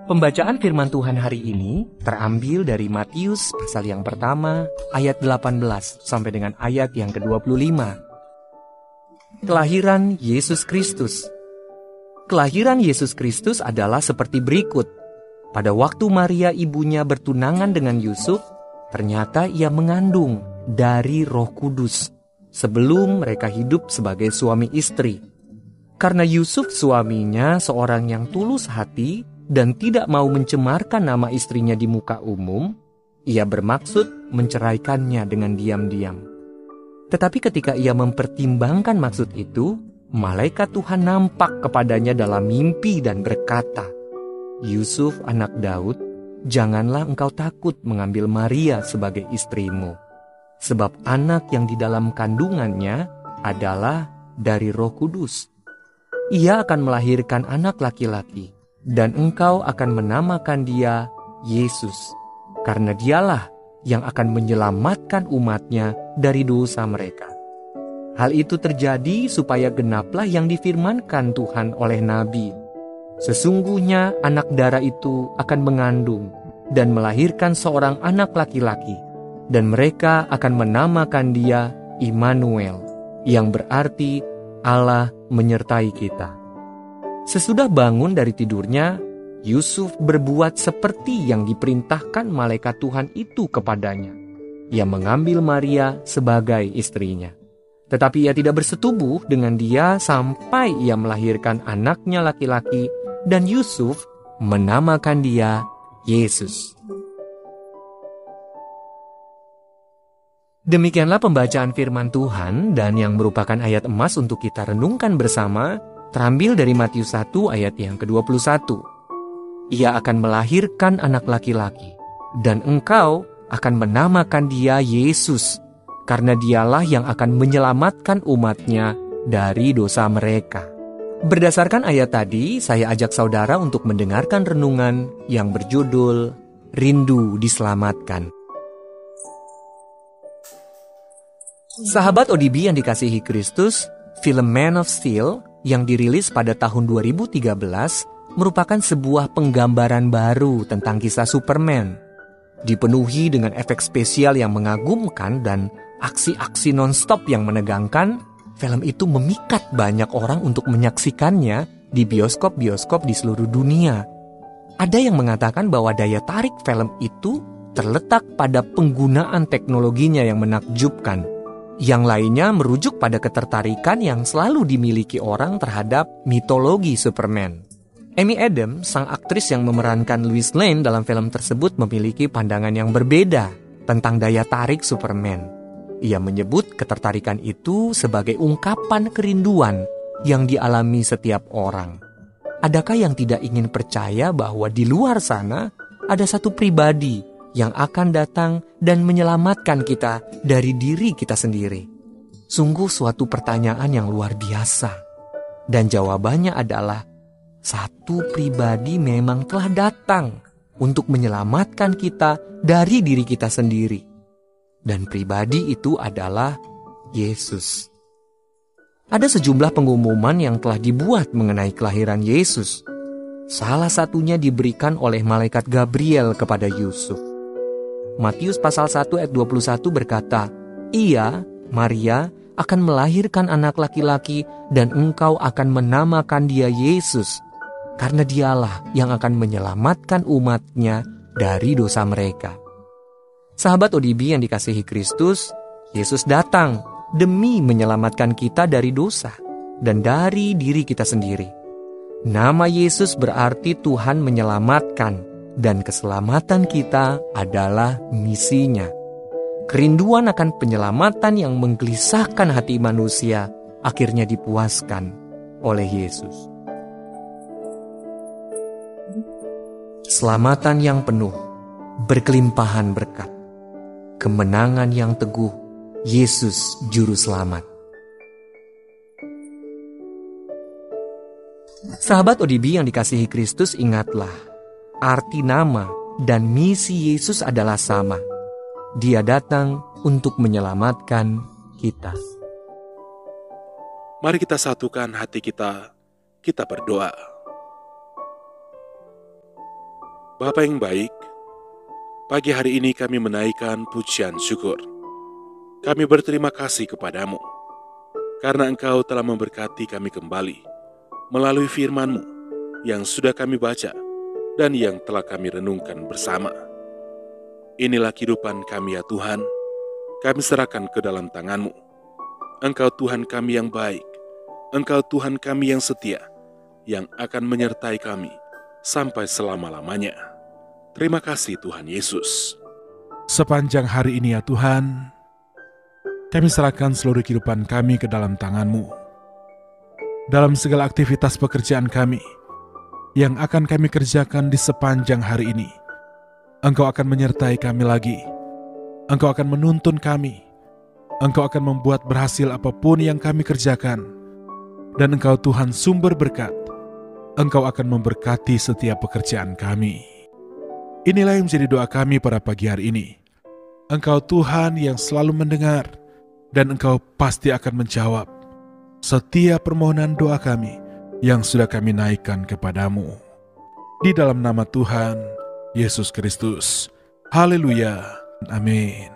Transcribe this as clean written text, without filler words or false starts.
Pembacaan firman Tuhan hari ini terambil dari Matius pasal yang pertama ayat 18 sampai dengan ayat yang ke-25. Kelahiran Yesus Kristus. Kelahiran Yesus Kristus adalah seperti berikut. Pada waktu Maria ibunya bertunangan dengan Yusuf, ternyata ia mengandung dari Roh Kudus sebelum mereka hidup sebagai suami istri. Karena Yusuf suaminya seorang yang tulus hati dan tidak mau mencemarkan nama istrinya di muka umum, ia bermaksud menceraikannya dengan diam-diam. Tetapi ketika ia mempertimbangkan maksud itu, malaikat Tuhan nampak kepadanya dalam mimpi dan berkata, "Yusuf anak Daud, janganlah engkau takut mengambil Maria sebagai istrimu, sebab anak yang di dalam kandungannya adalah dari Roh Kudus. Ia akan melahirkan anak laki-laki, dan engkau akan menamakan dia Yesus, karena dialah yang akan menyelamatkan umatnya dari dosa mereka." Hal itu terjadi supaya genaplah yang difirmankan Tuhan oleh Nabi. Sesungguhnya anak darah itu akan mengandung dan melahirkan seorang anak laki-laki, dan mereka akan menamakan dia Immanuel, yang berarti Allah menyertai kita. Sesudah bangun dari tidurnya, Yusuf berbuat seperti yang diperintahkan malaikat Tuhan itu kepadanya. Ia mengambil Maria sebagai istrinya. Tetapi ia tidak bersetubuh dengan dia sampai ia melahirkan anaknya laki-laki, dan Yusuf menamakan dia Yesus. Demikianlah pembacaan firman Tuhan, dan yang merupakan ayat emas untuk kita renungkan bersama terambil dari Matius 1 ayat yang ke-21. Ia akan melahirkan anak laki-laki, dan engkau akan menamakan dia Yesus, karena dialah yang akan menyelamatkan umatnya dari dosa mereka. Berdasarkan ayat tadi, saya ajak saudara untuk mendengarkan renungan yang berjudul Rindu Diselamatkan. Sahabat ODB yang dikasihi Kristus, film Man of Steel yang dirilis pada tahun 2013 merupakan sebuah penggambaran baru tentang kisah Superman. Dipenuhi dengan efek spesial yang mengagumkan dan aksi-aksi non-stop yang menegangkan, film itu memikat banyak orang untuk menyaksikannya di bioskop-bioskop di seluruh dunia. Ada yang mengatakan bahwa daya tarik film itu terletak pada penggunaan teknologinya yang menakjubkan. Yang lainnya merujuk pada ketertarikan yang selalu dimiliki orang terhadap mitologi Superman. Amy Adams, sang aktris yang memerankan Lois Lane dalam film tersebut, memiliki pandangan yang berbeda tentang daya tarik Superman. Ia menyebut ketertarikan itu sebagai ungkapan kerinduan yang dialami setiap orang. Adakah yang tidak ingin percaya bahwa di luar sana ada satu pribadi yang akan datang dan menyelamatkan kita dari diri kita sendiri? Sungguh suatu pertanyaan yang luar biasa. Dan jawabannya adalah, satu pribadi memang telah datang untuk menyelamatkan kita dari diri kita sendiri. Dan pribadi itu adalah Yesus. Ada sejumlah pengumuman yang telah dibuat mengenai kelahiran Yesus. Salah satunya diberikan oleh malaikat Gabriel kepada Yusuf. Matius pasal 1 ayat 21 berkata, "Ia, Maria, akan melahirkan anak laki-laki, dan engkau akan menamakan dia Yesus, karena dialah yang akan menyelamatkan umatnya dari dosa mereka." Sahabat ODB yang dikasihi Kristus, Yesus datang demi menyelamatkan kita dari dosa dan dari diri kita sendiri. Nama Yesus berarti Tuhan menyelamatkan, dan keselamatan kita adalah misinya. Kerinduan akan penyelamatan yang menggelisahkan hati manusia akhirnya dipuaskan oleh Yesus. Keselamatan yang penuh, berkelimpahan berkat, kemenangan yang teguh, Yesus Juru Selamat. Sahabat ODB yang dikasihi Kristus, ingatlah, arti nama dan misi Yesus adalah sama. Dia datang untuk menyelamatkan kita. Mari kita satukan hati kita berdoa. Bapa yang baik, pagi hari ini kami menaikkan pujian syukur. Kami berterima kasih kepadamu, karena Engkau telah memberkati kami kembali melalui firman-Mu yang sudah kami baca dan yang telah kami renungkan bersama. Inilah kehidupan kami ya Tuhan, kami serahkan ke dalam tangan-Mu. Engkau Tuhan kami yang baik, Engkau Tuhan kami yang setia, yang akan menyertai kami sampai selama-lamanya. Terima kasih Tuhan Yesus. Sepanjang hari ini ya Tuhan, kami serahkan seluruh kehidupan kami ke dalam tangan-Mu. Dalam segala aktivitas pekerjaan kami yang akan kami kerjakan di sepanjang hari ini, Engkau akan menyertai kami lagi. Engkau akan menuntun kami. Engkau akan membuat berhasil apapun yang kami kerjakan. Dan Engkau Tuhan sumber berkat. Engkau akan memberkati setiap pekerjaan kami. Inilah yang menjadi doa kami pada pagi hari ini. Engkau Tuhan yang selalu mendengar, dan Engkau pasti akan menjawab setiap permohonan doa kami yang sudah kami naikkan kepadamu. Di dalam nama Tuhan Yesus Kristus. Haleluya. Amin.